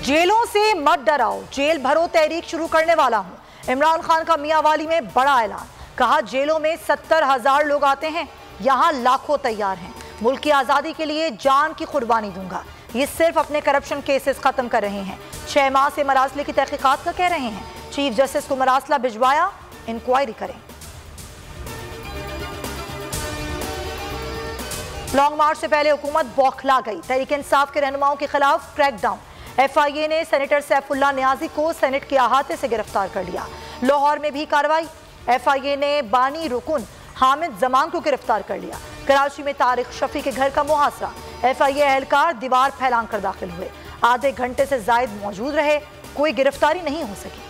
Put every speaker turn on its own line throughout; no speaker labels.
जेलों से मत डराओ, जेल भरो तहरीक शुरू करने वाला हूं। इमरान खान का मियांवाली में बड़ा ऐलान, कहा जेलों में 70,000 लोग आते हैं, यहां लाखों तैयार हैं। मुल्क की आजादी के लिए जान की कुर्बानी दूंगा। ये सिर्फ अपने करप्शन केसेस खत्म कर रहे हैं। 6 माह से मरासले की तहकीकात का कह रहे हैं। चीफ जस्टिस को मरासला भिजवाया, इंक्वायरी करें। लॉन्ग मार्च से पहले हुकूमत बौखला गई, तहरीक इंसाफ के रहनुमाओं के खिलाफ क्रैकडाउन। FIA ने सेनेटर सैफुल्लाह नियाजी को सेनेट के अहाते से गिरफ्तार कर लिया। लाहौर में भी कार्रवाई, FIA ने बानी रुकन हामिद जमान को गिरफ्तार कर लिया। कराची में तारिक शफी के घर का मुहासरा, FIA एहलकार दीवार फैलान कर दाखिल हुए। आधे घंटे से जायद मौजूद रहे, कोई गिरफ्तारी नहीं हो सकी।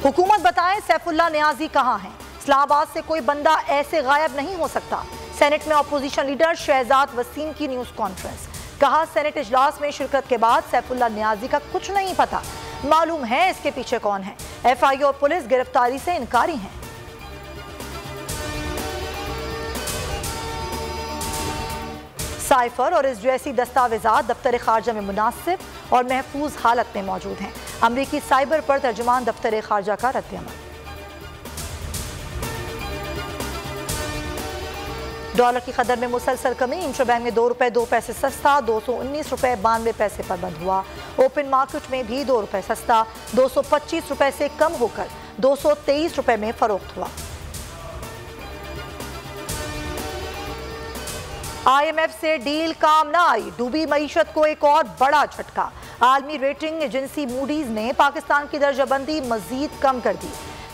हुकूमत बताएं सैफुल्लाह नियाजी कहां हैं? इस्लामाबाद से कोई बंदा ऐसे गायब नहीं हो सकता। सेनेट में अपोजिशन लीडर शहजाद वसीम की न्यूज कॉन्फ्रेंस, कहा सेनेट इजलास में शिरकत के बाद सैफुल्लाह नियाजी का कुछ नहीं पता, मालूम है इसके पीछे कौन है। FIA और पुलिस गिरफ्तारी से इनकारी हैं। साइफर और इस जैसी दस्तावेजात दफ्तर खारजा में मुनासिब और महफूज हालत में मौजूद हैं। अमरीकी साइबर पर तर्जुमान दफ्तर खारजा का रद्द-ए-अमल। डॉलर की कदर में मुसलसल कमी, इंटरबैंक में 2 रुपए 2 पैसे सस्ता, 219 रुपए 92 पैसे पर बंद हुआ। ओपन मार्केट में भी 2 रुपए सस्ता, 225 रुपए से कम होकर 223 रुपए में फरोख्त हुआ। IMF से डील काम ना आई, डूबी मईशत को एक और बड़ा झटका। आलमी रेटिंग एजेंसी मूडीज ने पाकिस्तान की दर्जाबंदी मजीद कम कर दी,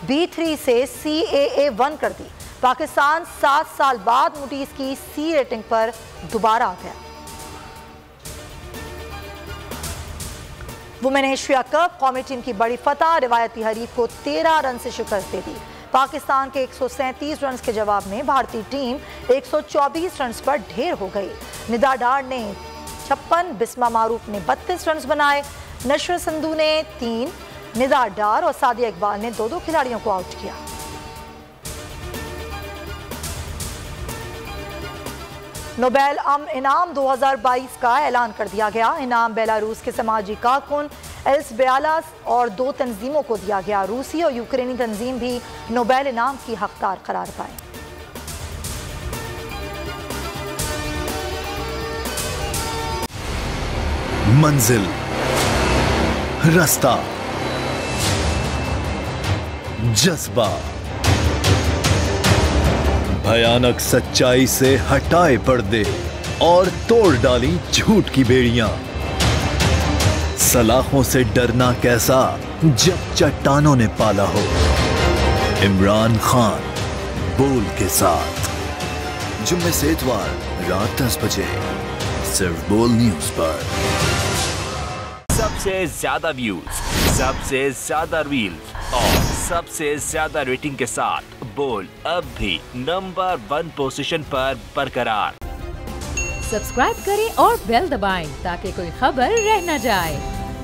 B3 से CAA1 कर दी। पाकिस्तान 7 साल बाद मूडीज की C रेटिंग पर दोबारा आ गया। वुमेन एशिया कप कौमी टीम की बड़ी फतह, रिवायती हरीफ को 13 रन से शिकस्त दे दी। पाकिस्तान के 137 रन के जवाब में भारतीय टीम 124 रन पर ढेर हो गई। निदा डार ने 56, बिस्मा मारूफ ने 32 रन बनाए। नशर संधू ने 3, निदा डार और सादिया इकबाल ने 2-2 खिलाड़ियों को आउट किया। नोबेल इनाम 2022 का ऐलान कर दिया गया। इनाम बेलारूस के समाजी कारकुन एल्स बेलास और 2 तंजीमों को दिया गया। रूसी और यूक्रेनी तंजीम भी नोबेल इनाम की हकदार करार पाए।
मंजिल, रास्ता, जज्बा, भयानक सच्चाई से हटाए पर्दे और तोड़ डाली झूठ की बेड़ियां। सलाखों से डरना कैसा जब चट्टानों ने पाला हो। इमरान खान बोल के साथ जुम्मे से इतवार रात 10 बजे सिर्फ बोल न्यूज पर।
सबसे ज्यादा व्यूज, सबसे ज्यादा रील्स और सबसे ज्यादा रेटिंग के साथ बोल अब भी नंबर 1 पोजीशन पर बरकरार।
सब्सक्राइब करें और बेल दबाएं ताकि कोई खबर रह न जाए।